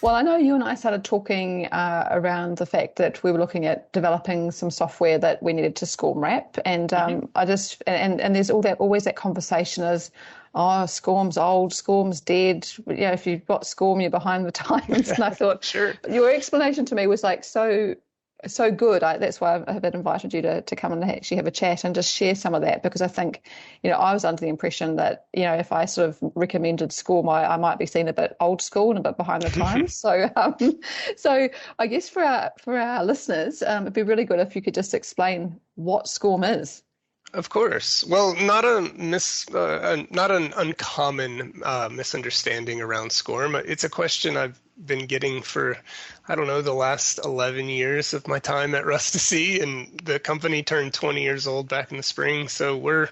Well, I know you and I started talking around the fact that we were looking at developing some software that we needed to SCORM wrap, and Hmm. I just and there's always that conversation is, oh, SCORM's old, SCORM's dead. If you've got SCORM, you're behind the times. And I thought Sure. your explanation to me was like so good. That's why I've invited you to come and actually have a chat and just share some of that because I think, I was under the impression that, if I sort of recommended school, I might be seen a bit old school and a bit behind the times. So I guess for our listeners, it'd be really good if you could just explain what SCORM is. Of course. Well, not an uncommon misunderstanding around SCORM. It's a question I've been getting for, I don't know, the last 11 years of my time at Rustasy, and the company turned 20 years old back in the spring. So we're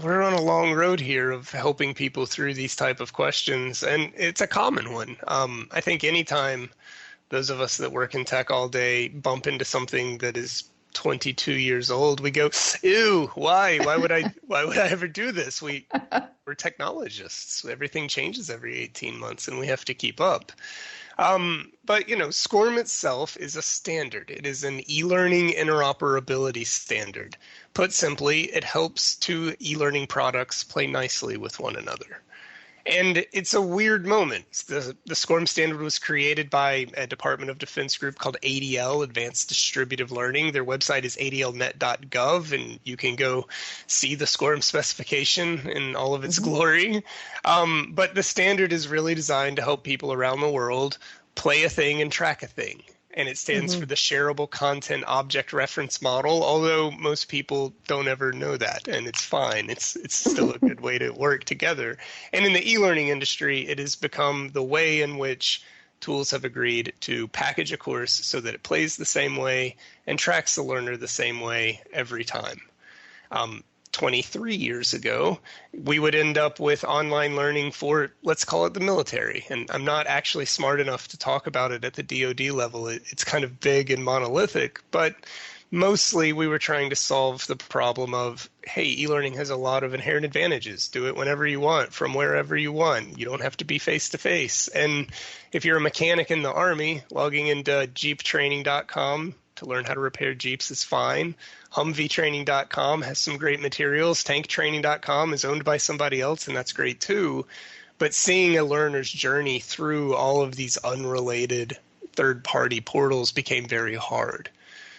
on a long road here of helping people through these type of questions, and it's a common one. I think anytime those of us that work in tech all day bump into something that is 22 years old, we go, ew, why? Why would I ever do this? We're technologists. Everything changes every 18 months and we have to keep up. But SCORM itself is a standard. It is an e-learning interoperability standard. Put simply, it helps two e-learning products play nicely with one another. And it's a weird moment. The SCORM standard was created by a Department of Defense group called ADL, Advanced Distributive Learning. Their website is adlnet.gov, and you can go see the SCORM specification in all of its glory. But the standard is really designed to help people around the world play a thing and track a thing. And it stands for the Shareable Content Object Reference Model, although most people don't ever know that, and it's fine. It's still a good way to work together. And in the e-learning industry, it has become the way in which tools have agreed to package a course so that it plays the same way and tracks the learner the same way every time. 23 years ago, we would end up with online learning for, let's call it the military. And I'm not actually smart enough to talk about it at the DoD level. It's kind of big and monolithic, but mostly we were trying to solve the problem of, hey, e-learning has a lot of inherent advantages. Do it whenever you want, from wherever you want. You don't have to be face-to-face. And if you're a mechanic in the Army, logging into jeeptraining.com to learn how to repair Jeeps is fine. Humveetraining.com has some great materials. Tanktraining.com is owned by somebody else, and that's great too. But seeing a learner's journey through all of these unrelated third-party portals became very hard.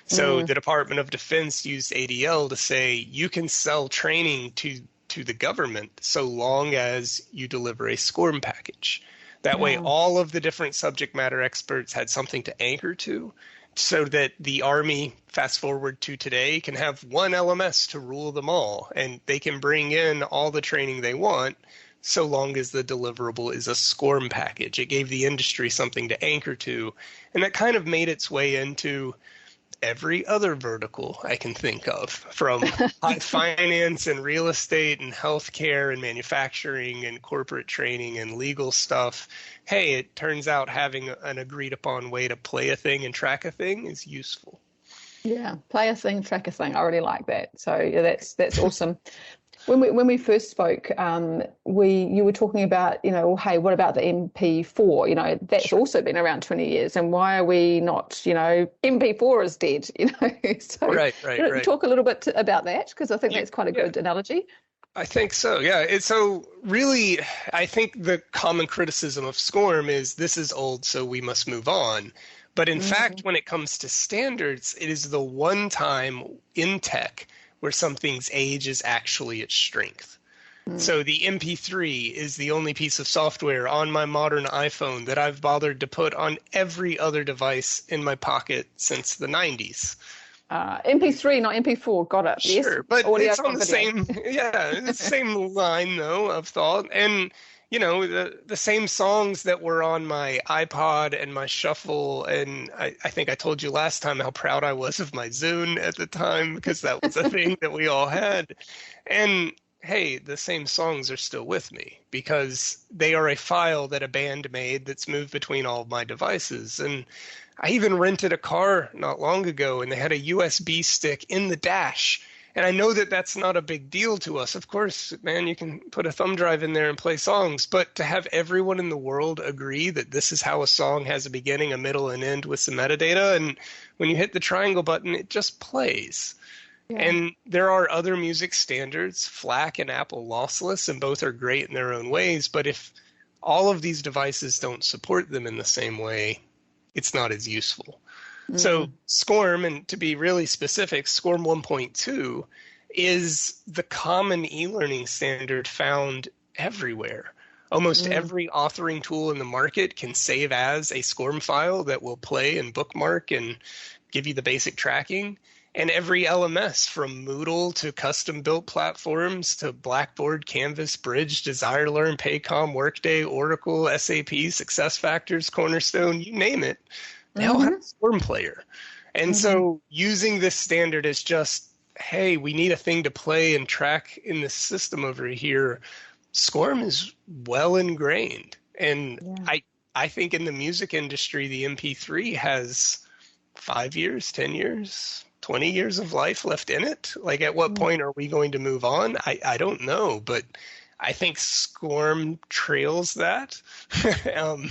So the Department of Defense used ADL to say, you can sell training to the government so long as you deliver a SCORM package. That way, all of the different subject matter experts had something to anchor to, so that the Army, fast forward to today, can have one LMS to rule them all, and they can bring in all the training they want so long as the deliverable is a SCORM package. It gave the industry something to anchor to, and that kind of made its way into every other vertical I can think of, from finance and real estate and healthcare and manufacturing and corporate training and legal stuff. Hey, it turns out having an agreed upon way to play a thing and track a thing is useful. Yeah, play a thing, track a thing. I really like that. So yeah, that's awesome. When we first spoke, you were talking about, well, hey, what about the MP4? That's also been around 20 years, and why are we not, MP4 is dead, So Right. talk a little bit about that, because I think that's quite a good analogy. I think so, yeah. So really, I think the common criticism of SCORM is this is old, so we must move on. But in fact, when it comes to standards, it is the one time in tech where something's age is actually its strength. So the MP3 is the only piece of software on my modern iPhone that I've bothered to put on every other device in my pocket since the 90s. MP3, not MP4. Got it. Sure, Yes. but Audio it's on the video. same, it's the same line though of thought. And the same songs that were on my iPod and my Shuffle, and I think I told you last time how proud I was of my Zune at the time, because that was a thing that we all had. And hey, the same songs are still with me because they are a file that a band made that's moved between all of my devices. And I even rented a car not long ago, and they had a USB stick in the dash. And I know that that's not a big deal to us. Of course, man, you can put a thumb drive in there and play songs, but to have everyone in the world agree that this is how a song has a beginning, a middle, and end with some metadata, and when you hit the triangle button, it just plays. Yeah. And there are other music standards, FLAC and Apple lossless, and both are great in their own ways. But if all of these devices don't support them in the same way, it's not as useful. So Mm. SCORM, and to be really specific, SCORM 1.2 is the common e-learning standard found everywhere. Almost Mm. every authoring tool in the market can save as a SCORM file that will play and bookmark and give you the basic tracking. And every LMS, from Moodle to custom-built platforms to Blackboard, Canvas, Bridge, DesireLearn, Paycom, Workday, Oracle, SAP, SuccessFactors, Cornerstone, you name it, they all have Mm-hmm. a SCORM player. And Mm-hmm. so using this standard is just, hey, we need a thing to play and track in the system over here. SCORM is well ingrained. And Yeah. I think in the music industry, the MP3 has 5 years, 10 years, 20 years of life left in it. Like, at what Mm. point are we going to move on? I don't know, but I think SCORM trails that um,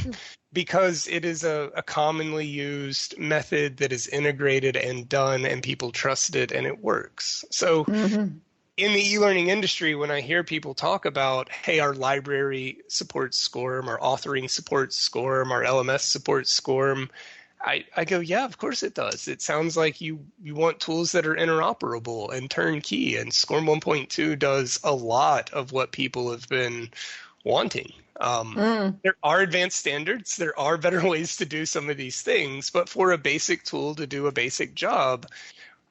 because it is a commonly used method that is integrated and done, and people trust it and it works. So Mm-hmm. in the e-learning industry, when I hear people talk about, hey, our library supports SCORM, our authoring supports SCORM, our LMS supports SCORM, I go, yeah, of course it does. It sounds like you want tools that are interoperable and turnkey, and SCORM 1.2 does a lot of what people have been wanting. Mm. There are advanced standards. There are better ways to do some of these things, but for a basic tool to do a basic job,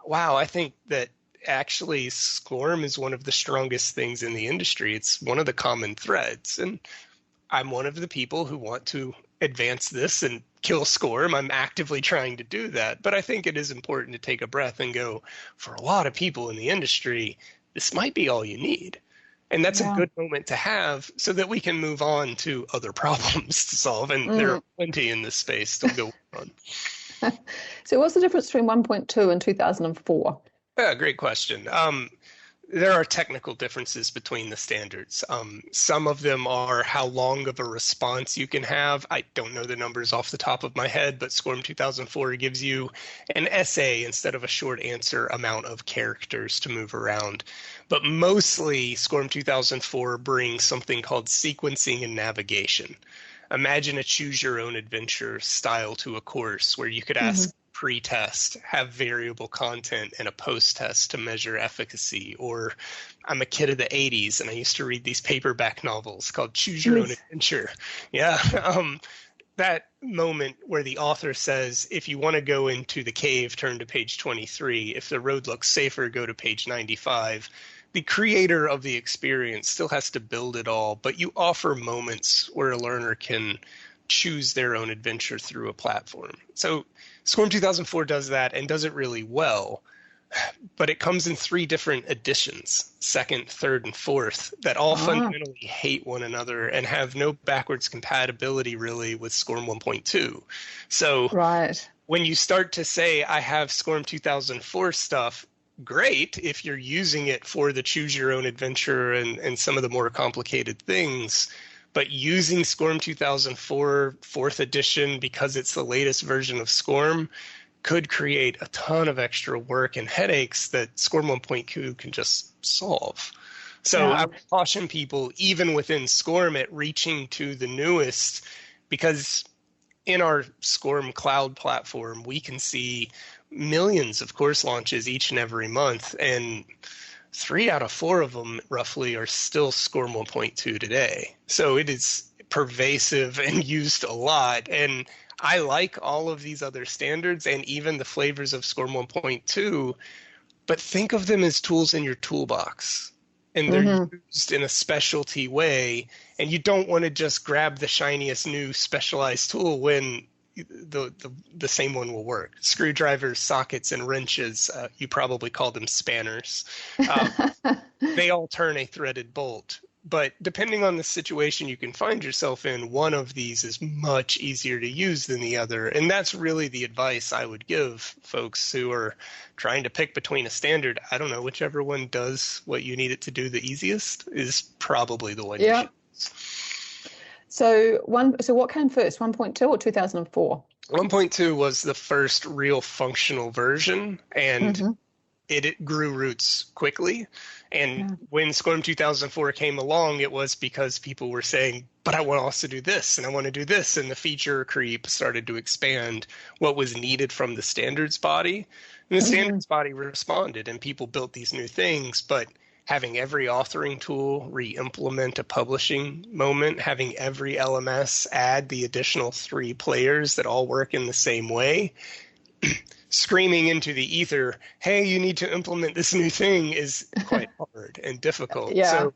wow, I think that actually SCORM is one of the strongest things in the industry. It's one of the common threads. And I'm one of the people who want to advance this and kill SCORM. I'm actively trying to do that. But I think it is important to take a breath and go, for a lot of people in the industry, this might be all you need. And that's a Yeah. good moment to have so that we can move on to other problems to solve. And there Mm. are plenty in this space to go on. So what's the difference between 1.2 and 2004? Yeah, great question. There are technical differences between the standards. Some of them are how long of a response you can have. I don't know the numbers off the top of my head, but SCORM 2004 gives you an essay instead of a short answer amount of characters to move around. But mostly, SCORM 2004 brings something called sequencing and navigation. Imagine a choose your own adventure style to a course where you could Mm-hmm. ask pre-test, have variable content, and a post-test to measure efficacy. Or I'm a kid of the 80s and I used to read these paperback novels called Choose Your Own Yes. Adventure. Yeah. That moment where the author says, if you want to go into the cave, turn to page 23. If the road looks safer, go to page 95. The creator of the experience still has to build it all, but you offer moments where a learner can choose their own adventure through a platform. So SCORM 2004 does that and does it really well, but it comes in three different editions, second, third, and fourth, that all Ah, fundamentally hate one another and have no backwards compatibility really with SCORM 1.2. So right. when you start to say, I have SCORM 2004 stuff, great if you're using it for the choose your own adventure and some of the more complicated things. But using SCORM 2004 fourth edition because it's the latest version of SCORM could create a ton of extra work and headaches that SCORM 1.2 can just solve. So I Yeah. would caution people, even within SCORM, at reaching to the newest, because in our SCORM cloud platform, we can see millions of course launches each and every month, and 3 out of 4 of them roughly are still SCORM 1.2 today. So it is pervasive and used a lot. And I like all of these other standards and even the flavors of SCORM 1.2, but think of them as tools in your toolbox. And they're Mm-hmm. used in a specialty way. And you don't want to just grab the shiniest new specialized tool when the same one will work. Screwdrivers, sockets, and wrenches, you probably call them spanners. Uh, they all turn a threaded bolt. But depending on the situation you can find yourself in, one of these is much easier to use than the other. And that's really the advice I would give folks who are trying to pick between a standard. I don't know, whichever one does what you need it to do the easiest is probably the one you should use. So what came first, 1.2 or 2004? 1.2 was the first real functional version, and it grew roots quickly. And when SCORM 2004 came along, it was because people were saying, but I want to also do this, and I want to do this. And the feature creep started to expand what was needed from the standards body. And the standards body responded, and people built these new things. But having every authoring tool re-implement a publishing moment, having every LMS add the additional 3 players that all work in the same way, screaming into the ether, hey, you need to implement this new thing is quite hard and difficult. So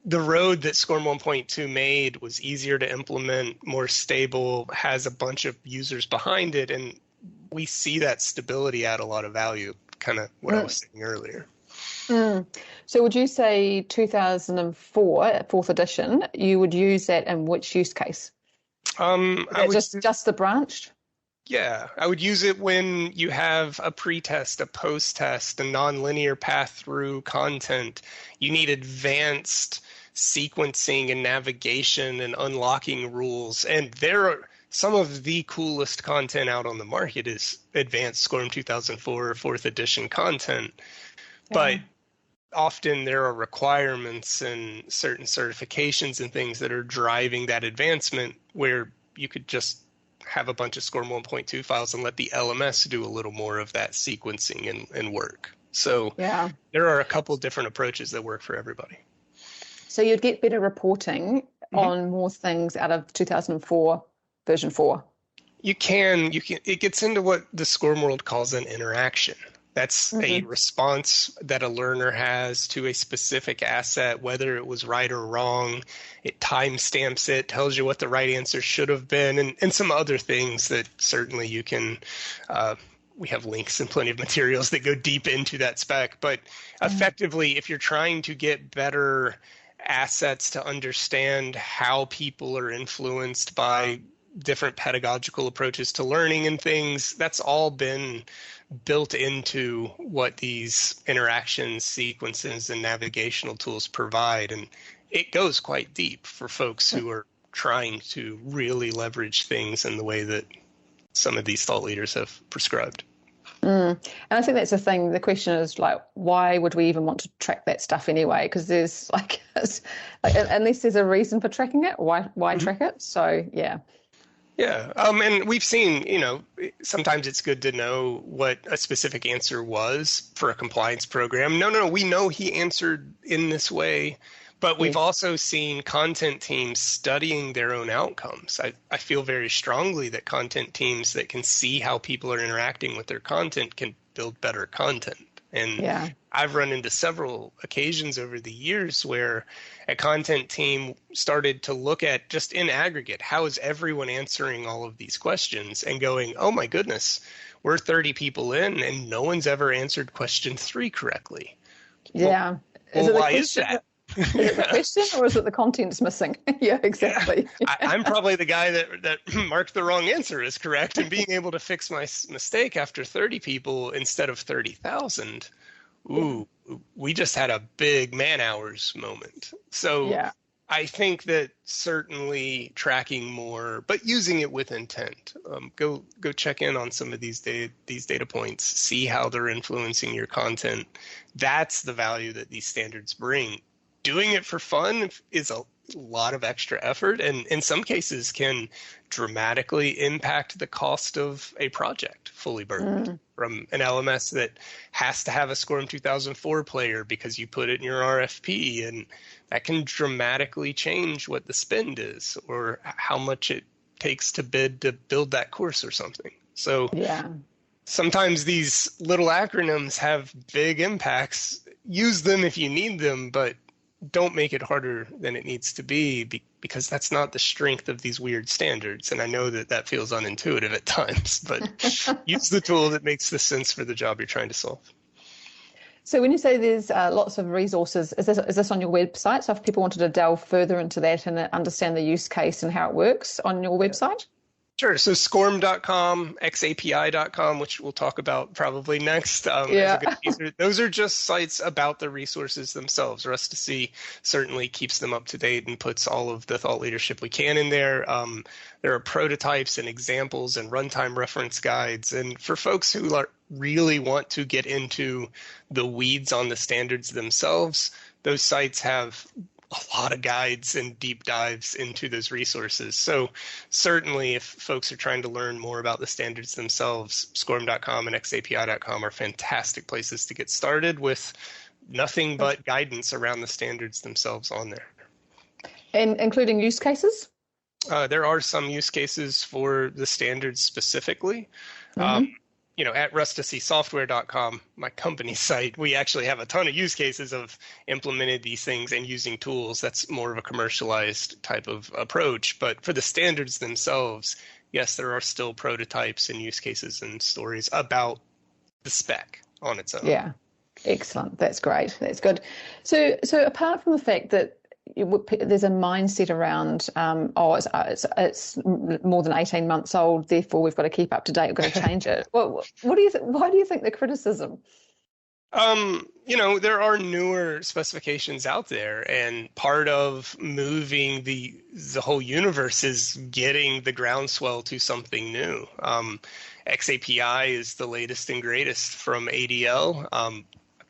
the road that SCORM 1.2 made was easier to implement, more stable, has a bunch of users behind it, and we see that stability add a lot of value, kind of what I was saying earlier. So would you say 2004, 4th edition, you would use that in which use case? Just the branched? Yeah, I would use it when you have a pre-test, a post-test, a nonlinear path through content. You need advanced sequencing and navigation and unlocking rules. And there are some of the coolest content out on the market is advanced SCORM 2004 4th edition content. But often there are requirements and certain certifications and things that are driving that advancement where you could just have a bunch of SCORM 1.2 files and let the LMS do a little more of that sequencing and work. So there are a couple different approaches that work for everybody. So you'd get better reporting on more things out of 2004 version 4. You can. It gets into what the SCORM world calls an interaction. That's a response that a learner has to a specific asset, whether it was right or wrong. It timestamps it, tells you what the right answer should have been, and some other things that certainly you can we have links and plenty of materials that go deep into that spec. But effectively, if you're trying to get better assets to understand how people are influenced by different pedagogical approaches to learning and things, that's all been built into what these interaction sequences and navigational tools provide. And it goes quite deep for folks who are trying to really leverage things in the way that some of these thought leaders have prescribed. And I think that's the thing. The question is like, why would we even want to track that stuff anyway? Because there's unless there's a reason for tracking it, why track it? So, yeah. Yeah. And we've seen, sometimes it's good to know what a specific answer was for a compliance program. No, we know he answered in this way, but we've also seen content teams studying their own outcomes. I feel very strongly that content teams that can see how people are interacting with their content can build better content. And I've run into several occasions over the years where a content team started to look at just in aggregate, how is everyone answering all of these questions and going, oh my goodness, we're 30 people in and no one's ever answered question 3 correctly. Yeah. Well, why is that? Is it the question or is it the content's missing? Yeah, exactly. I'm probably the guy that marked the wrong answer as correct, and being able to fix my mistake after 30 people instead of 30,000. Ooh, we just had a big man hours moment. So I think that certainly tracking more, but using it with intent. Go check in on some of these data points, see how they're influencing your content. That's the value that these standards bring. Doing it for fun is a lot of extra effort, and in some cases can dramatically impact the cost of a project fully burdened from an LMS that has to have a SCORM 2004 player because you put it in your RFP, and that can dramatically change what the spend is or how much it takes to bid to build that course or something. So sometimes these little acronyms have big impacts. Use them if you need them, but don't make it harder than it needs to be because that's not the strength of these weird standards. And I know that feels unintuitive at times, but use the tool that makes the sense for the job you're trying to solve. So when you say there's lots of resources, is this on your website? So if people wanted to delve further into that and understand the use case and how it works on your website? Sure. So scorm.com, xapi.com, which we'll talk about probably next, as a Yeah. good teaser. Those are just sites about the resources themselves. Rust2C certainly keeps them up to date and puts all of the thought leadership we can in there. There are prototypes and examples and runtime reference guides. And for folks who really want to get into the weeds on the standards themselves, those sites have a lot of guides and deep dives into those resources. So certainly if folks are trying to learn more about the standards themselves, scorm.com and xapi.com are fantastic places to get started with nothing but guidance around the standards themselves on there. And including use cases? There are some use cases for the standards specifically. Mm-hmm. At rust2csoftware.com, my company site, we actually have a ton of use cases of implemented these things and using tools. That's more of a commercialized type of approach. But for the standards themselves, yes, there are still prototypes and use cases and stories about the spec on its own. Yeah, excellent. That's great. That's good. So apart from the fact that there's a mindset around, it's more than 18 months old, therefore we've got to keep up to date, we've got to change it. What do you why do you think the criticism? There are newer specifications out there, and part of moving the whole universe is getting the groundswell to something new. XAPI is the latest and greatest from ADL.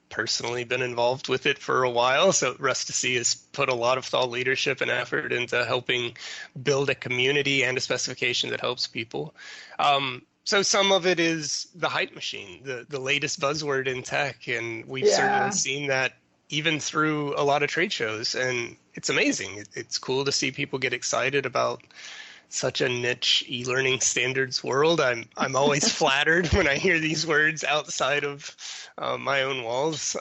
Personally been involved with it for a while, so Rust2C has put a lot of thought leadership and effort into helping build a community and a specification that helps people. So some of it is the hype machine, the latest buzzword in tech, and we've certainly seen that even through a lot of trade shows, and it's amazing. It's cool to see people get excited about such a niche e-learning standards world. I'm always flattered when I hear these words outside of my own walls.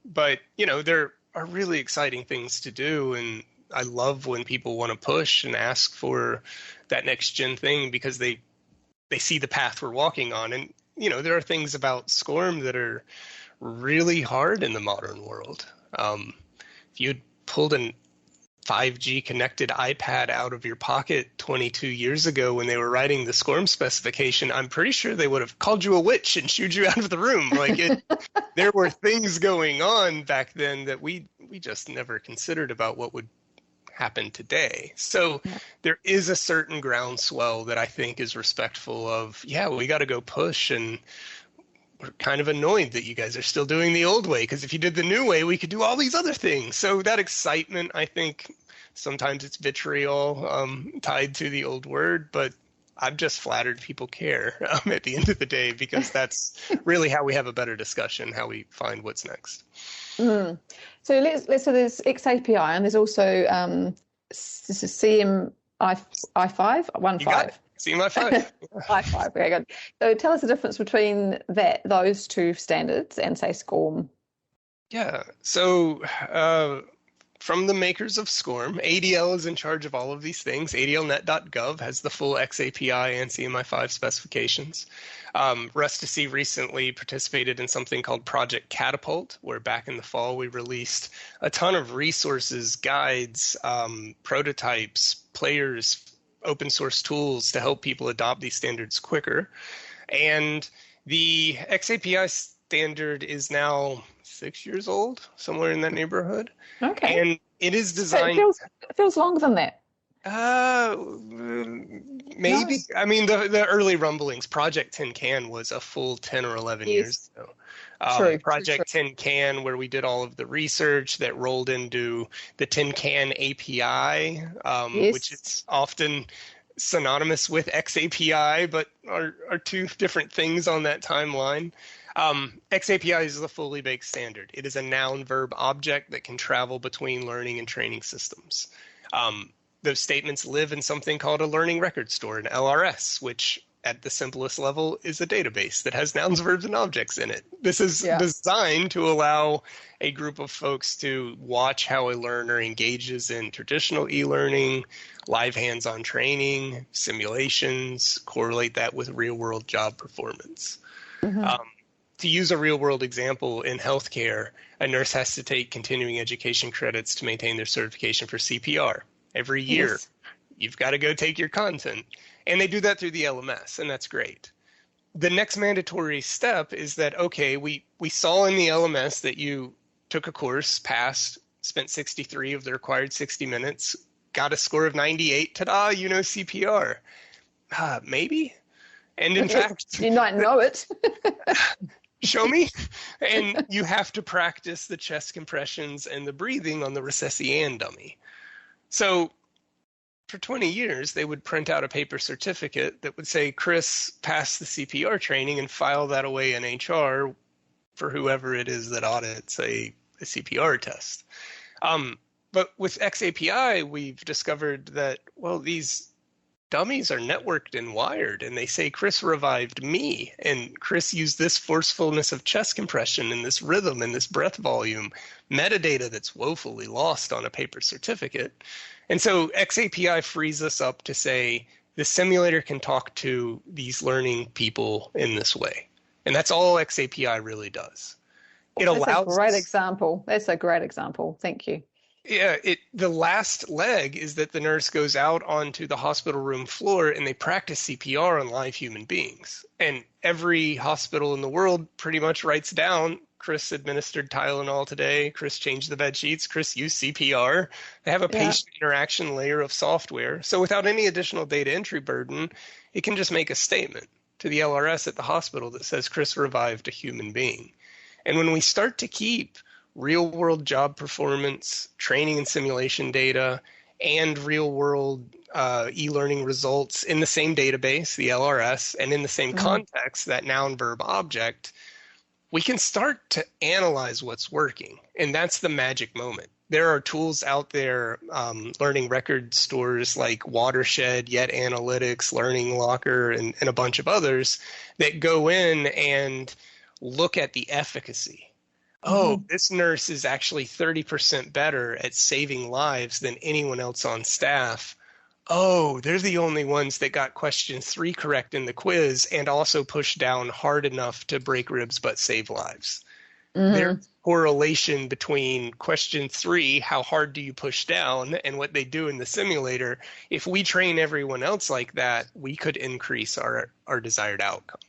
But there are really exciting things to do, and I love when people want to push and ask for that next gen thing because they see the path we're walking on. And there are things about SCORM that are really hard in the modern world. If you had pulled an 5G connected iPad out of your pocket 22 years ago when they were writing the SCORM specification, I'm pretty sure they would have called you a witch and shooed you out of the room. There were things going on back then that we just never considered about what would happen today. So there is a certain groundswell that I think is respectful of, we got to go push, and we're kind of annoyed that you guys are still doing the old way, because if you did the new way, we could do all these other things. So that excitement, I think sometimes it's vitriol tied to the old word, but I'm just flattered people care at the end of the day, because that's really how we have a better discussion, how we find what's next. Mm. So so there's XAPI, and there's also CMI5, I5. CMI5. I5, very good. So tell us the difference between those two standards and, say, SCORM. Yeah, so from the makers of SCORM, ADL is in charge of all of these things. ADLnet.gov has the full XAPI and CMI5 specifications. Rust2C recently participated in something called Project Catapult, where back in the fall we released a ton of resources, guides, prototypes, players, open source tools to help people adopt these standards quicker. And the XAPI standard is now 6 years old, somewhere in that neighborhood. Okay. And it is designed... It feels longer than that. Maybe. No. I mean, the early rumblings, Project Tin Can was a full 10 or 11 years ago. Project Tin Can, where we did all of the research that rolled into the Tin Can API, which is often synonymous with XAPI, but are two different things on that timeline. XAPI is the fully baked standard. It is a noun verb object that can travel between learning and training systems. Those statements live in something called a learning record store, an LRS, which at the simplest level is a database that has nouns, verbs, and objects in it. This is designed to allow a group of folks to watch how a learner engages in traditional e-learning, live hands-on training, simulations, correlate that with real-world job performance. Mm-hmm. to use a real world example, in healthcare, a nurse has to take continuing education credits to maintain their certification for CPR. Every year, Yes. you've got to go take your content. And they do that through the LMS, and that's great. The next mandatory step is that, okay, we saw in the LMS that you took a course, passed, spent 63 of the required 60 minutes, got a score of 98, ta-da, you know CPR. Maybe? And in fact, You might know it. show me. And you have to practice the chest compressions and the breathing on the Recessian dummy. So for 20 years, they would print out a paper certificate that would say, Chris passed the CPR training, and file that away in HR for whoever it is that audits a CPR test. But with XAPI, we've discovered that, well, these dummies are networked and wired, and they say, Chris revived me, and Chris used this forcefulness of chest compression and this rhythm and this breath volume, metadata that's woefully lost on a paper certificate. And so XAPI frees us up to say, the simulator can talk to these learning people in this way. And that's all XAPI really does. That's a great example. That's a great example. Thank you. Yeah, the last leg is that the nurse goes out onto the hospital room floor and they practice CPR on live human beings. And every hospital in the world pretty much writes down, Chris administered Tylenol today, Chris changed the bed sheets, Chris used CPR. They have a patient interaction layer of software. So without any additional data entry burden, it can just make a statement to the LRS at the hospital that says Chris revived a human being. And when we start to keep real-world job performance, training and simulation data, and real-world e-learning results in the same database, the LRS, and in the same context, that noun, verb, object, we can start to analyze what's working. And that's the magic moment. There are tools out there, learning record stores like Watershed, Yet Analytics, Learning Locker, and a bunch of others that go in and look at the efficacy. Oh, this nurse is actually 30% better at saving lives than anyone else on staff. Oh, they're the only ones that got question 3 correct in the quiz and also pushed down hard enough to break ribs but save lives. There's correlation between question 3, how hard do you push down, and what they do in the simulator. If we train everyone else like that, we could increase our desired outcome.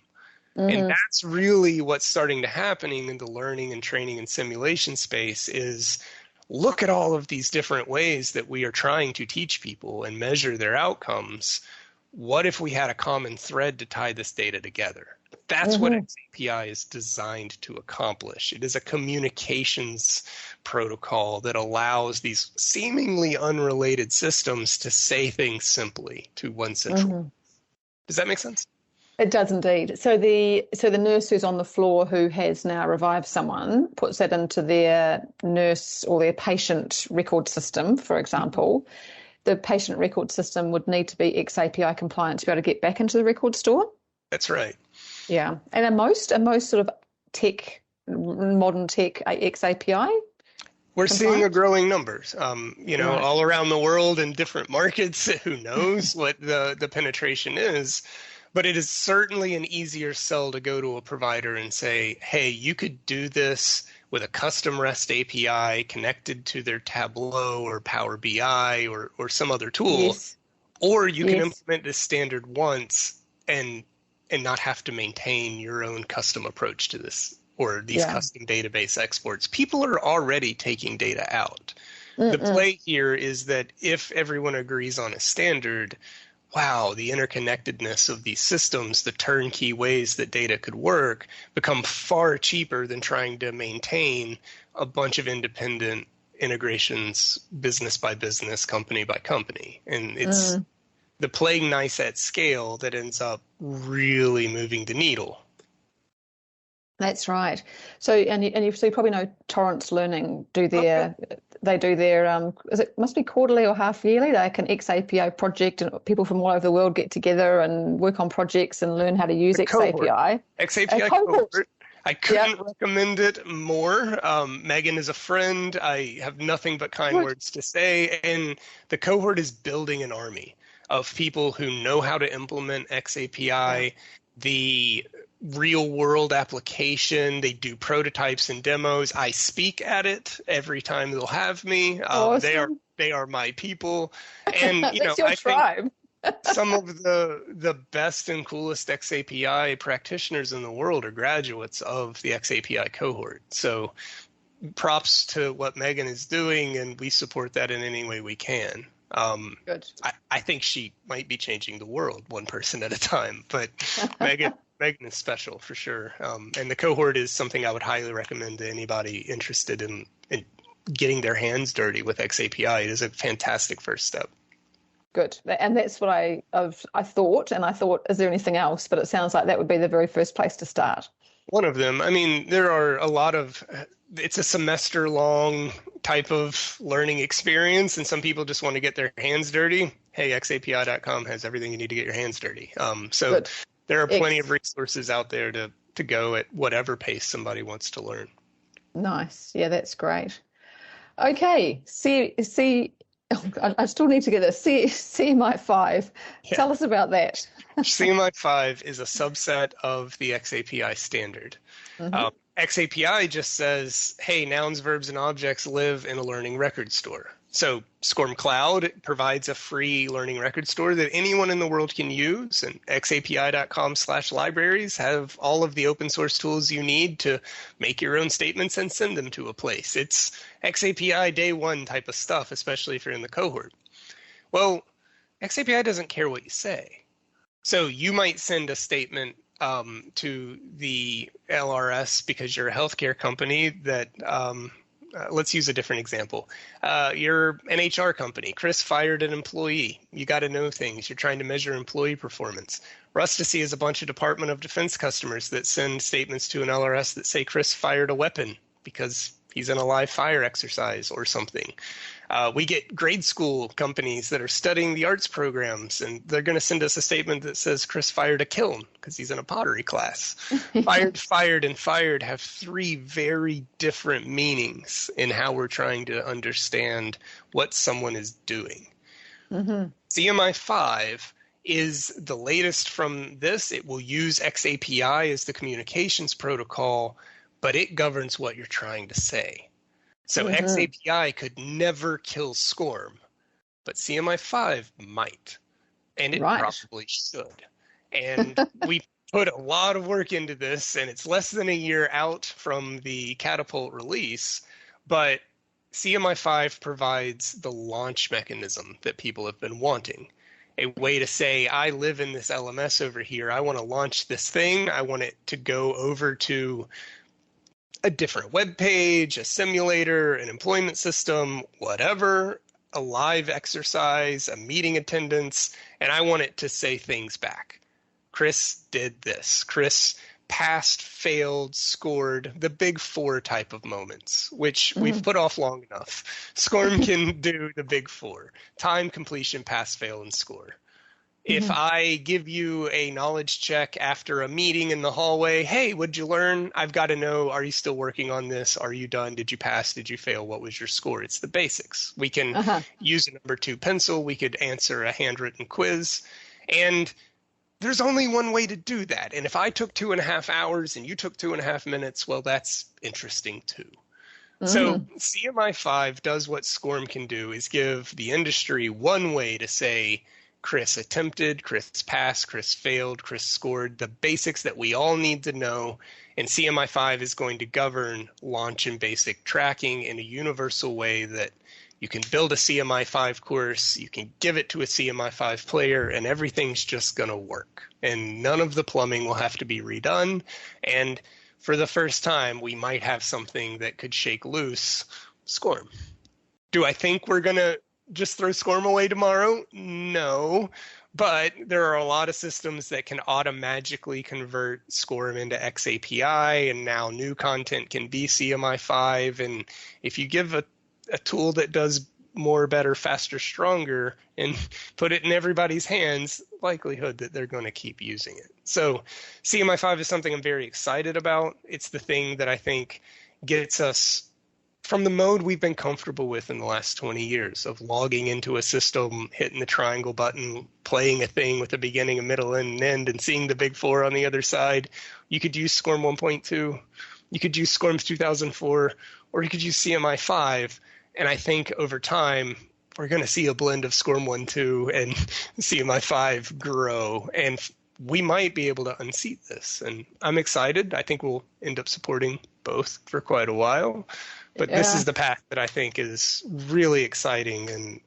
And that's really what's starting to happening in the learning and training and simulation space is look at all of these different ways that we are trying to teach people and measure their outcomes. What if we had a common thread to tie this data together? That's what XAPI is designed to accomplish. It is a communications protocol that allows these seemingly unrelated systems to say things simply to one central. Does that make sense? It does indeed. So the nurse who's on the floor who has now revived someone puts that into their nurse or their patient record system, for example. The patient record system would need to be XAPI compliant to be able to get back into the record store. That's right. Yeah. And are most sort of modern tech XAPI? We're seeing a growing numbers, all around the world in different markets. Who knows what the penetration is? But it is certainly an easier sell to go to a provider and say, hey, you could do this with a custom REST API connected to their Tableau or Power BI or some other tool. Or you can implement this standard once and not have to maintain your own custom approach to this or these custom database exports. People are already taking data out. The play here is that if everyone agrees on a standard, wow, the interconnectedness of these systems, the turnkey ways that data could work become far cheaper than trying to maintain a bunch of independent integrations, business by business, company by company. And it's the playing nice at scale that ends up really moving the needle. That's right. So, and you probably know Torrance Learning do their must be quarterly or half yearly, like an XAPI project, and people from all over the world get together and work on projects and learn how to use XAPI. XAPI cohort. I couldn't recommend it more. Megan is a friend. I have nothing but kind words to say. And the cohort is building an army of people who know how to implement XAPI. The real world application. They do prototypes and demos. I speak at it every time they'll have me. Awesome. They are my people. And, That's your I think tribe. some of the best and coolest XAPI practitioners in the world are graduates of the XAPI cohort. So props to what Megan is doing, and we support that in any way we can. Good. I think she might be changing the world one person at a time, but Megan is special for sure. And the cohort is something I would highly recommend to anybody interested in getting their hands dirty with XAPI. It is a fantastic first step. Good. And that's what I thought. And I thought, is there anything else? But it sounds like that would be the very first place to start. One of them. I mean, there are a lot of, it's a semester long type of learning experience, and some people just want to get their hands dirty. Hey, xapi.com has everything you need to get your hands dirty. So Good. There are plenty of resources out there to go at whatever pace somebody wants to learn. Nice. Yeah, that's great. Okay. I still need to get this. CMI5. Yeah. Tell us about that. CMI5 is a subset of the XAPI standard. Mm-hmm. XAPI just says, hey, nouns, verbs, and objects live in a learning record store. So SCORM Cloud provides a free learning record store that anyone in the world can use, and xapi.com/libraries have all of the open source tools you need to make your own statements and send them to a place. It's XAPI day one type of stuff, especially if you're in the cohort. Well, XAPI doesn't care what you say. So you might send a statement to the LRS because you're a healthcare company that let's use a different example. You're an HR company. Chris fired an employee. You got to know things. You're trying to measure employee performance. Rustasy is a bunch of Department of Defense customers that send statements to an LRS that say Chris fired a weapon because he's in a live fire exercise or something. We get grade school companies that are studying the arts programs, and they're going to send us a statement that says Chris fired a kiln because he's in a pottery class. Fired, and fired have three very different meanings in how we're trying to understand what someone is doing. Mm-hmm. CMI5 is the latest from this. It will use XAPI as the communications protocol, but it governs what you're trying to say. So mm-hmm. XAPI could never kill SCORM, but CMI5 might, and it probably should. And we put a lot of work into this, and it's less than a year out from the Catapult release, but CMI5 provides the launch mechanism that people have been wanting. A way to say, I live in this LMS over here. I want to launch this thing. I want it to go over to a different web page, a simulator, an employment system, whatever, a live exercise, a meeting attendance, and I want it to say things back. Chris did this. Chris passed, failed, scored, the big four type of moments, which we've put off long enough. SCORM can do the big four: time, completion, pass, fail, and score. If I give you a knowledge check after a meeting in the hallway, hey, what'd you learn? I've got to know, are you still working on this? Are you done? Did you pass? Did you fail? What was your score? It's the basics. We can use a number 2 pencil. We could answer a handwritten quiz. And there's only one way to do that. And if I took 2.5 hours and you took 2.5 minutes, well, that's interesting too. So CMI5 does what SCORM can do, is give the industry one way to say, Chris attempted, Chris passed, Chris failed, Chris scored, the basics that we all need to know. And CMI5 is going to govern launch and basic tracking in a universal way that you can build a CMI5 course, you can give it to a CMI5 player, and everything's just going to work. And none of the plumbing will have to be redone. And for the first time, we might have something that could shake loose SCORM. Do I think we're going to just throw SCORM away tomorrow? No, but there are a lot of systems that can automatically convert SCORM into XAPI, and now new content can be CMI5. And if you give a tool that does more, better, faster, stronger, and put it in everybody's hands, likelihood that they're going to keep using it. So CMI5 is something I'm very excited about. It's the thing that I think gets us from the mode we've been comfortable with in the last 20 years of logging into a system, hitting the triangle button, playing a thing with a beginning, a middle, and an end, and seeing the big four on the other side. You could use SCORM 1.2, you could use SCORM 2004, or you could use CMI 5. And I think over time, we're going to see a blend of SCORM 1.2 and CMI 5 grow. And we might be able to unseat this. And I'm excited. I think we'll end up supporting both for quite a while. But this is the path that I think is really exciting and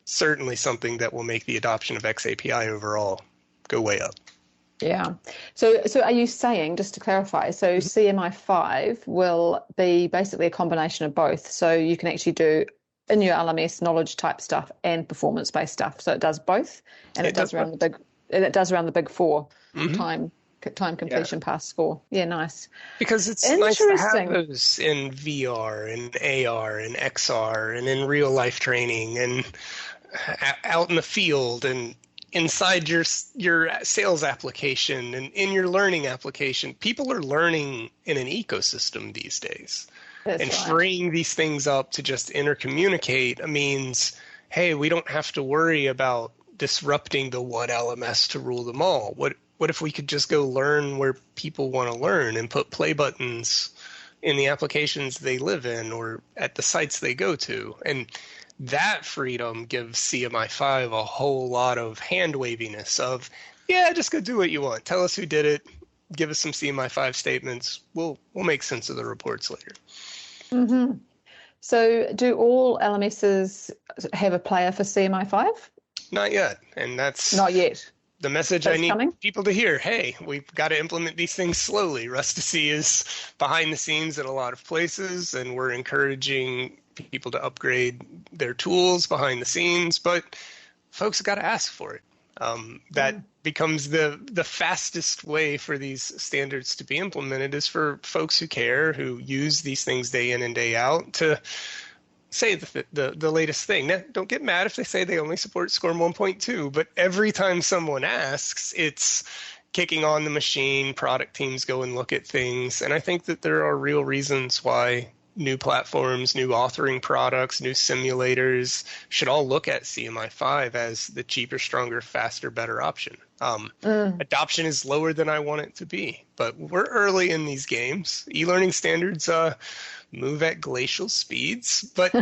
certainly something that will make the adoption of XAPI overall go way up. Yeah. So are you saying, just to clarify, so CMI5 will be basically a combination of both. So you can actually do in your LMS knowledge type stuff and performance-based stuff. So it does both, and it does around the big four time completion pass score. Yeah, nice. Because it's nice to have those in VR and AR and XR and in real life training and out in the field and inside your sales application and in your learning application. People are learning in an ecosystem these days. Freeing these things up to just intercommunicate means, hey, we don't have to worry about disrupting the one LMS to rule them all. What if we could just go learn where people want to learn and put play buttons in the applications they live in or at the sites they go to? And that freedom gives CMI5 a whole lot of hand-waviness of, yeah, just go do what you want. Tell us who did it. Give us some CMI5 statements. We'll make sense of the reports later. Mm-hmm. So do all LMSs have a player for CMI5? Not yet. And that's not yet. The message I need people to hear. Hey, we've got to implement these things slowly. Rustici is behind the scenes at a lot of places, and we're encouraging people to upgrade their tools behind the scenes, but folks have got to ask for it. That becomes the fastest way for these standards to be implemented is for folks who care, who use these things day in and day out, to say the latest thing. Now, don't get mad if they say they only support SCORM 1.2, but every time someone asks, it's kicking on the machine, product teams go and look at things, and I think that there are real reasons why new platforms, new authoring products, new simulators should all look at CMI5 as the cheaper, stronger, faster, better option. Adoption is lower than I want it to be, but we're early in these games. E-learning standards move at glacial speeds, but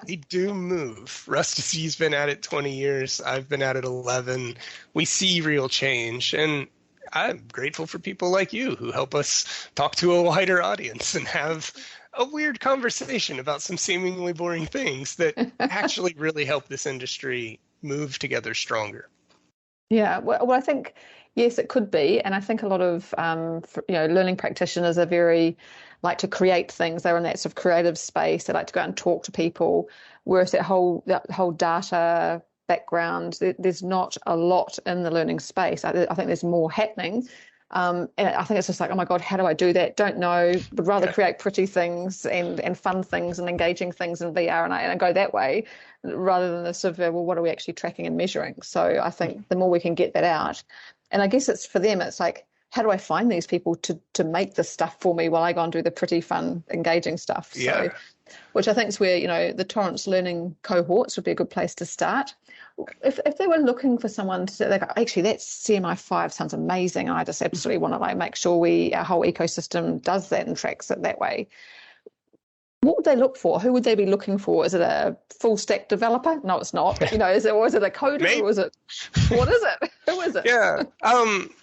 they do move. Rustici's been at it 20 years. I've been at it 11. We see real change, and I'm grateful for people like you who help us talk to a wider audience and have a weird conversation about some seemingly boring things that actually really help this industry move together stronger. Yeah, well, I think, yes, it could be. And I think a lot of, learning practitioners are very like to create things. They're in that sort of creative space. They like to go out and talk to people. Whereas that whole data background, there's not a lot in the learning space. I think there's more happening. And I think it's just like, oh my God, how do I do that? Don't know. Would rather create pretty things and fun things and engaging things in VR, and I go that way rather than the sort of, well, what are we actually tracking and measuring? So I think the more we can get that out, and I guess it's for them, it's like, how do I find these people to make this stuff for me while I go and do the pretty fun, engaging stuff? So, which I think is where, the Torrance learning cohorts would be a good place to start. If they were looking for someone to say, actually, that CMI5 sounds amazing, and I just absolutely want to make sure our whole ecosystem does that and tracks it that way, what would they look for? Who would they be looking for? Is it a full stack developer? No, it's not. Is it a coder? Maybe. Or is it? What is it? Who is it? Yeah.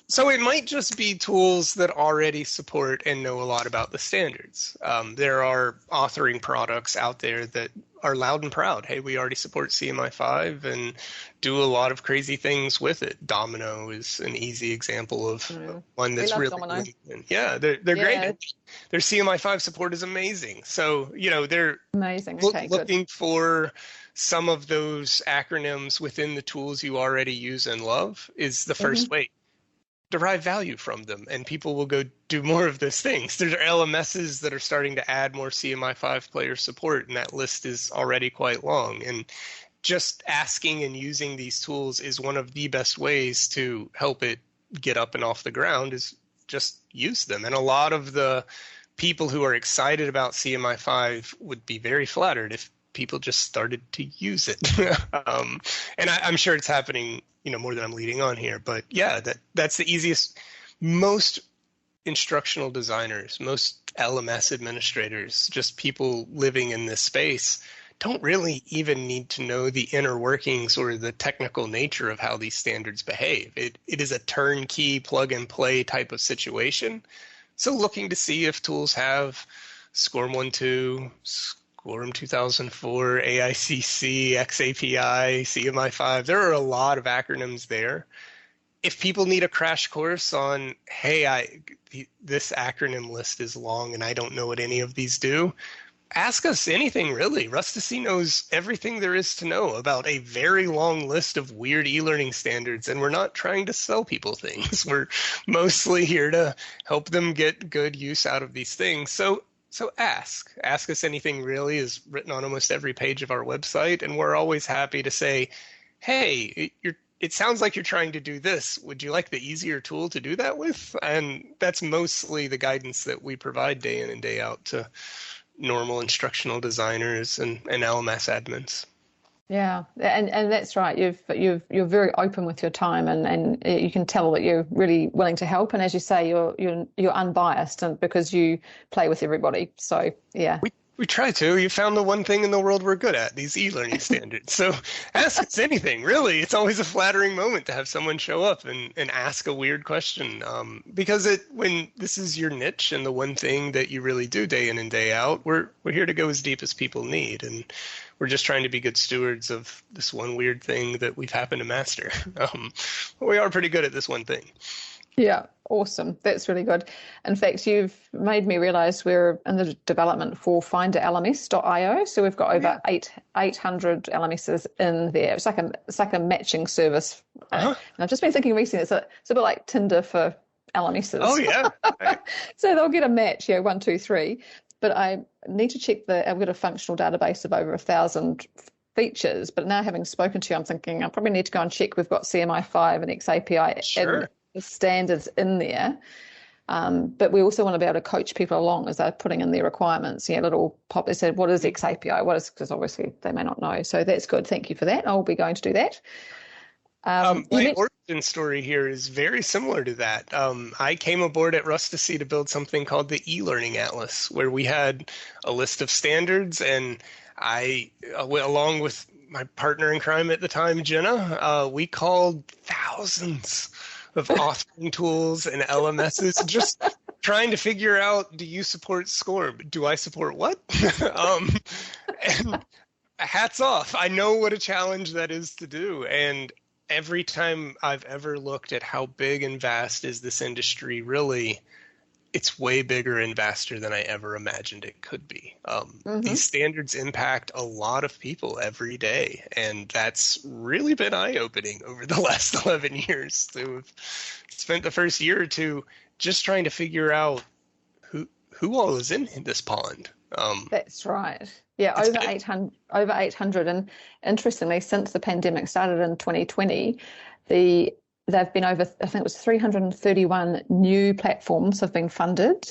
So it might just be tools that already support and know a lot about the standards. There are authoring products out there that are loud and proud. Hey, we already support CMI5 and do a lot of crazy things with it. Domino is an easy example of one that's really yeah, they're great. Their CMI5 support is amazing. So, they're amazing. Looking for some of those acronyms within the tools you already use and love is the first way. Derive value from them, and people will go do more of those things. There's LMSs that are starting to add more CMI5 player support, and that list is already quite long. And just asking and using these tools is one of the best ways to help it get up and off the ground, is just use them. And a lot of the people who are excited about CMI5 would be very flattered if people just started to use it. And I'm sure it's happening, more than I'm leading on here. But yeah, that's the easiest. Most instructional designers, most LMS administrators, just people living in this space, don't really even need to know the inner workings or the technical nature of how these standards behave. It is a turnkey plug and play type of situation. So looking to see if tools have SCORM 1.2, SCORM 2004, AICC, XAPI, CMI5. There are a lot of acronyms there. If people need a crash course on, hey, this acronym list is long and I don't know what any of these do, ask us anything, really. Rustici knows everything there is to know about a very long list of weird e-learning standards, and we're not trying to sell people things. We're mostly here to help them get good use out of these things. So ask us anything, really, is written on almost every page of our website, and we're always happy to say, hey, it sounds like you're trying to do this. Would you like the easier tool to do that with? And that's mostly the guidance that we provide day in and day out to normal instructional designers and LMS admins. Yeah, and that's right. You're very open with your time, and you can tell that you're really willing to help. And as you say, you're unbiased, and because you play with everybody. So yeah. We try to. You found the one thing in the world we're good at, these e-learning standards. So ask us anything, really. It's always a flattering moment to have someone show up and ask a weird question. Because when this is your niche and the one thing that you really do day in and day out, we're here to go as deep as people need. And we're just trying to be good stewards of this one weird thing that we've happened to master. We are pretty good at this one thing. Yeah, awesome. That's really good. In fact, you've made me realize we're in the development for finderlms.io. So we've got over 800 LMSs in there. It's like a matching service. And I've just been thinking recently, it's a bit like Tinder for LMSs. Oh, yeah. So they'll get a match, 1, 2, 3. But I need to check I've got a functional database of over 1,000 features. But now having spoken to you, I'm thinking I probably need to go and check we've got CMI5 and XAPI. Sure. Standards in there, but we also want to be able to coach people along as they're putting in their requirements. Little pop that said, what is XAPI? Because obviously they may not know. So that's good. Thank you for that. I'll be going to do that. My origin story here is very similar to that. I came aboard at Rustici to build something called the e-learning atlas, where we had a list of standards, and I, along with my partner in crime at the time, Jenna, we called thousands of authoring tools and LMSs, just trying to figure out, do you support SCORM? Do I support what? And hats off. I know what a challenge that is to do. And every time I've ever looked at how big and vast is this industry, really, it's way bigger and vaster than I ever imagined it could be. These standards impact a lot of people every day, and that's really been eye-opening over the last 11 years. To have spent the first year or two just trying to figure out who all is in this pond. That's right. Yeah, over 800. And interestingly, since the pandemic started in 2020, they've been over, I think it was 331 new platforms have been funded.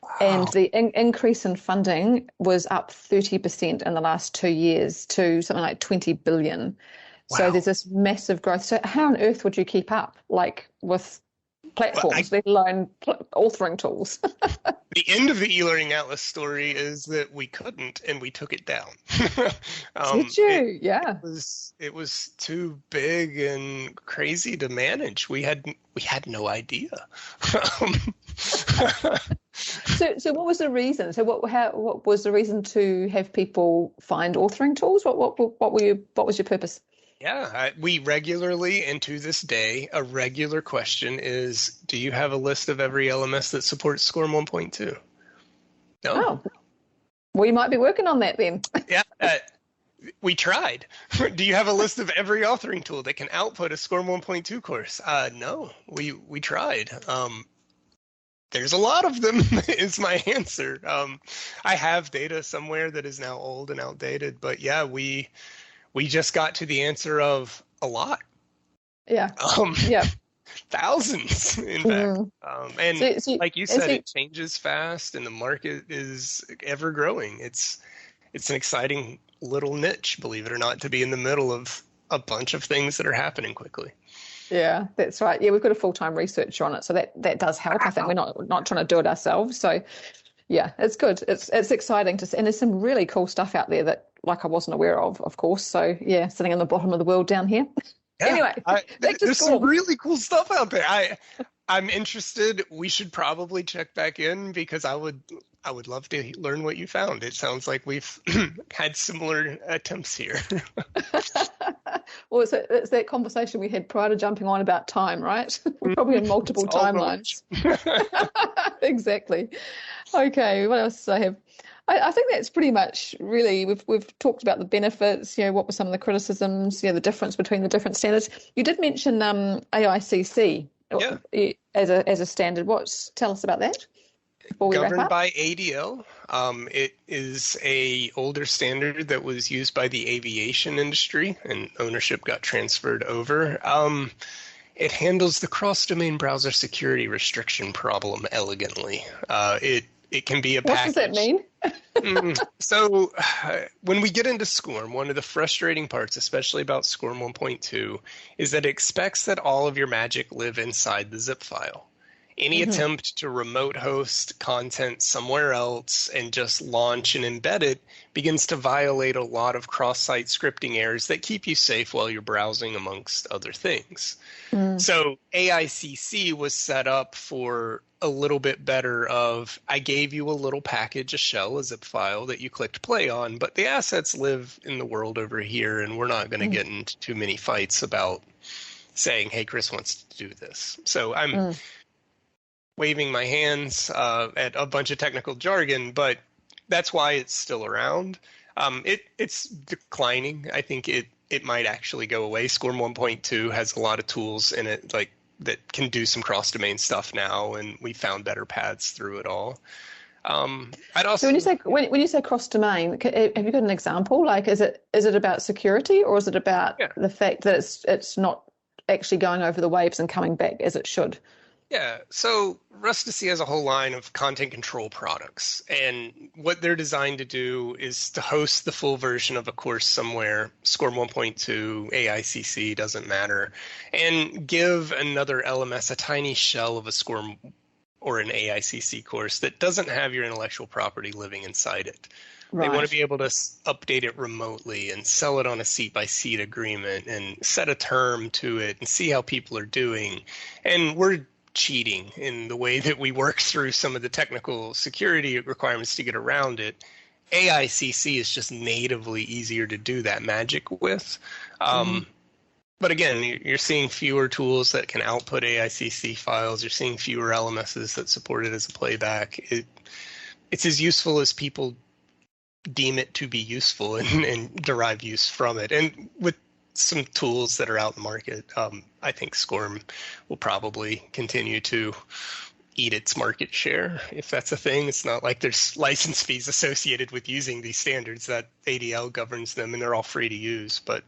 Wow. And the increase in funding was up 30% in the last 2 years to something like 20 billion. Wow. So there's this massive growth. So how on earth would you keep up, with platforms, let alone authoring tools? The end of the e-learning atlas story is that we couldn't, and we took it down. Did you? Yeah. It was too big and crazy to manage. We had no idea. So what was the reason? So what was the reason to have people find authoring tools? What was your purpose? Yeah, we regularly, and to this day, a regular question is, do you have a list of every LMS that supports SCORM 1.2? No. Oh, we might be working on that then. Yeah, we tried. Do you have a list of every authoring tool that can output a SCORM 1.2 course? No, we tried. There's a lot of them is my answer. I have data somewhere that is now old and outdated, but yeah, we just got to the answer of a lot. Yeah. Yeah. thousands, in fact. Mm. And like you said, So, it changes fast, and the market is ever growing. It's an exciting little niche, believe it or not, to be in the middle of a bunch of things that are happening quickly. yeah, that's right. Yeah, we've got a full-time researcher on it, so that does help. I think we're not trying to do it ourselves. So yeah, it's good. It's exciting to see, and there's some really cool stuff out there that like I wasn't aware of course. So yeah, sitting in the bottom of the world down here. Yeah, Anyway, back to there's some school. really cool stuff out there. I'm interested. We should probably check back in because I would love to learn what you found. It sounds like we've had similar attempts here. Well, it's that conversation we had prior to jumping on about time, right? We're probably in multiple It's all timelines. Exactly. Okay, what else do I have? I think that's pretty much really we've talked about the benefits, what were some of the criticisms, the difference between the different standards. You did mention AICC Yeah. as a standard. Tell us about that before we wrap Governed up. by ADL. It is a older standard that was used by the aviation industry, and ownership got transferred over. It handles the cross-domain browser security restriction problem elegantly. It can be a package. What does that mean? So when we get into SCORM, one of the frustrating parts, especially about SCORM 1.2, is that it expects that all of your magic live inside the zip file. Any attempt to remote host content somewhere else and just launch and embed it begins to violate a lot of cross-site scripting errors that keep you safe while you're browsing, amongst other things. So AICC was set up for a little bit better of, I gave you a little package, a shell, a zip file that you clicked play on, but the assets live in the world over here, and we're not going to get into too many fights about saying, hey, Chris wants to do this. So I'm waving my hands at a bunch of technical jargon, but that's why it's still around. It's declining. I think it might actually go away. SCORM 1.2 has a lot of tools in it that can do some cross-domain stuff now, and we found better paths through it all. I'd also. So when you say cross-domain, have you got an example? Like, is it about security, or is it about the fact that it's not actually going over the waves and coming back as it should? Yeah, so Rustici has a whole line of content control products, and what they're designed to do is to host the full version of a course somewhere, SCORM 1.2, AICC, doesn't matter, and give another LMS a tiny shell of a SCORM or an AICC course that doesn't have your intellectual property living inside it. Right. They want to be able to update it remotely and sell it on a seat-by-seat agreement and set a term to it and see how people are doing. And we're cheating in the way that we work through some of the technical security requirements to get around it. AICC is just natively easier to do that magic with. But again, you're seeing fewer tools that can output AICC files. You're seeing fewer LMSs that support it as a playback. It's as useful as people deem it to be useful and derive use from it. And with some tools that are out in the market, I think SCORM will probably continue to eat its market share, if that's a thing. It's not like there's license fees associated with using these standards, that ADL governs them and they're all free to use, but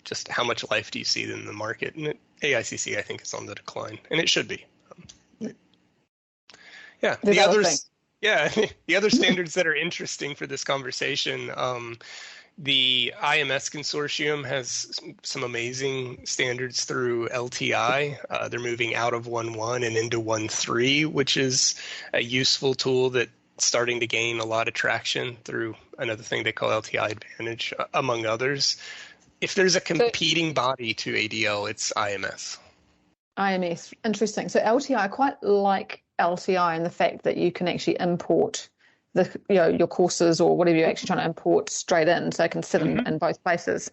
just how much life do you see in the market? And AICC, I think, is on the decline, and it should be. The other standards that are interesting for this conversation, the IMS consortium has some amazing standards through LTI. They're moving out of 1.1 and into 1.3, which is a useful tool that's starting to gain a lot of traction through another thing they call LTI Advantage, among others. If there's a competing body to ADL, it's IMS. IMS, interesting. So LTI, I quite like LTI in the fact that you can actually import your courses or whatever you're actually trying to import straight in, so it can sit in both places.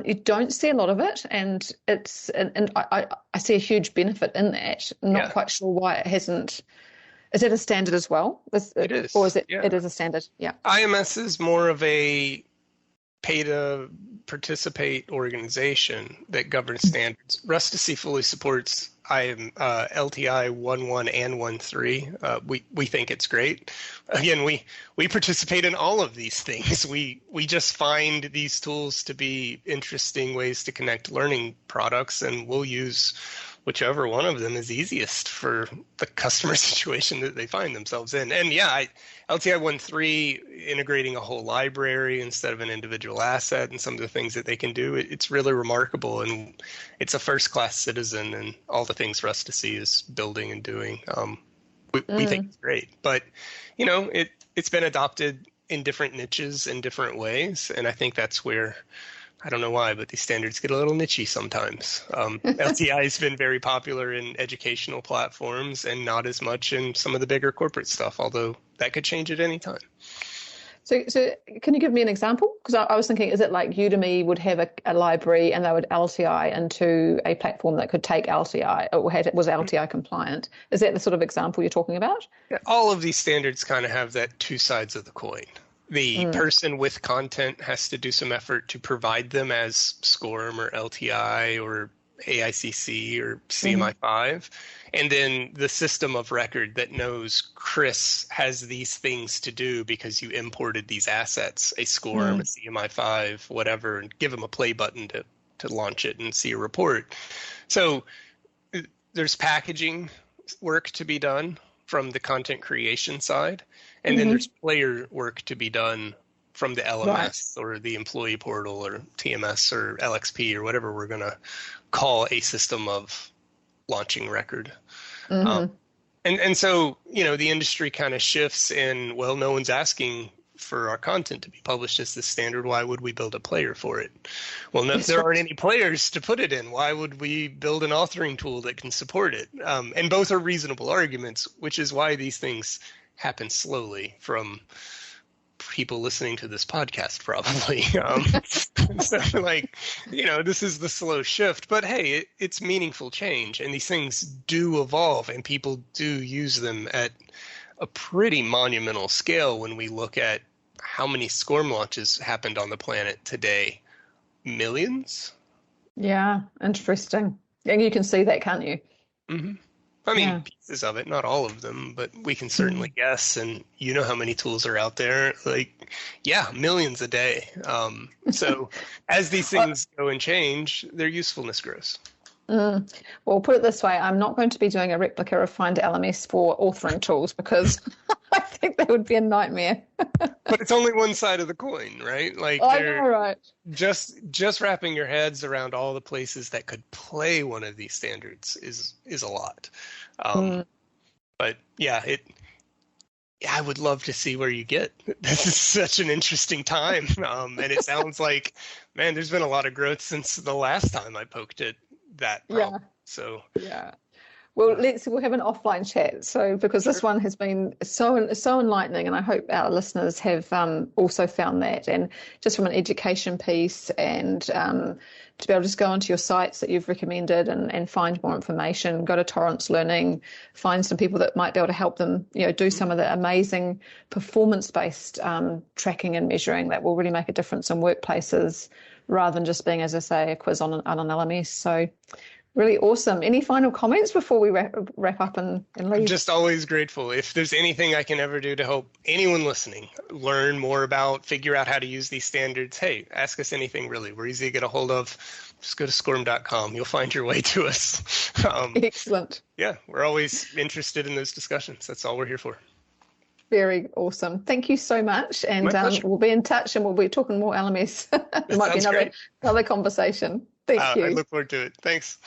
You don't see a lot of it, and I see a huge benefit in that. I'm not quite sure why it hasn't. Is it a standard as well? It is. Or is it? Yeah. It is a standard. Yeah. IMS is more of a pay to participate organization that governs standards. Rustici fully supports LTI 1.1 and 1.3. We think it's great. Again, we participate in all of these things. We just find these tools to be interesting ways to connect learning products, and we'll use whichever one of them is easiest for the customer situation that they find themselves in. And yeah, LTI 1.3 integrating a whole library instead of an individual asset and some of the things that they can do, it's really remarkable. And it's a first-class citizen, and all the things for us to see is building and doing. We think it's great. But, it's been adopted in different niches in different ways. And I think that's where, I don't know why, but these standards get a little nichey sometimes. LTI has been very popular in educational platforms and not as much in some of the bigger corporate stuff, although that could change at any time. So can you give me an example? Because I was thinking, is it like Udemy would have a library and they would LTI into a platform that could take LTI or was LTI compliant? Is that the sort of example you're talking about? Yeah, all of these standards kind of have that two sides of the coin. The person with content has to do some effort to provide them as SCORM or LTI or AICC or CMI5. And then the system of record that knows Chris has these things to do because you imported these assets, a SCORM, a CMI5, whatever, and give them a play button to launch it and see a report. So there's packaging work to be done from the content creation side. And then there's player work to be done from the LMS or the employee portal or TMS or LXP or whatever we're going to call a system of launching record. And so, the industry kind of shifts in, well, no one's asking for our content to be published as the standard. Why would we build a player for it? Well, no, if there aren't any players to put it in, why would we build an authoring tool that can support it? And both are reasonable arguments, which is why these things happen slowly from people listening to this podcast, probably. So this is the slow shift, but hey, it's meaningful change, and these things do evolve, and people do use them at a pretty monumental scale when we look at how many SCORM launches happened on the planet today. Millions? Yeah, interesting. And you can see that, can't you? I mean, pieces of it, not all of them, but we can certainly guess. And you know how many tools are out there? Millions a day. So as these things go and change, their usefulness grows. Well, put it this way, I'm not going to be doing a replica of Find LMS for authoring tools because I think that would be a nightmare. But it's only one side of the coin, right? I know, right? Just wrapping your heads around all the places that could play one of these standards is a lot. But yeah, I would love to see where you get. This is such an interesting time. And it sounds like, man, there's been a lot of growth since the last time I poked at that problem. So well, we'll have an offline chat. So because this one has been so enlightening, and I hope our listeners have also found that. And just from an education piece, and to be able to just go onto your sites that you've recommended and find more information, go to Torrance Learning, find some people that might be able to help them, do some of the amazing performance-based tracking and measuring that will really make a difference in workplaces, rather than just being, as I say, a quiz on an LMS. So really awesome. Any final comments before we wrap up and leave? I'm just always grateful. If there's anything I can ever do to help anyone listening learn more about, figure out how to use these standards, hey, ask us anything really. We're easy to get a hold of. Just go to scorm.com. You'll find your way to us. Excellent. Yeah, we're always interested in those discussions. That's all we're here for. Very awesome. Thank you so much. And we'll be in touch, and we'll be talking more LMS. It might be another conversation. Thank you. I look forward to it. Thanks.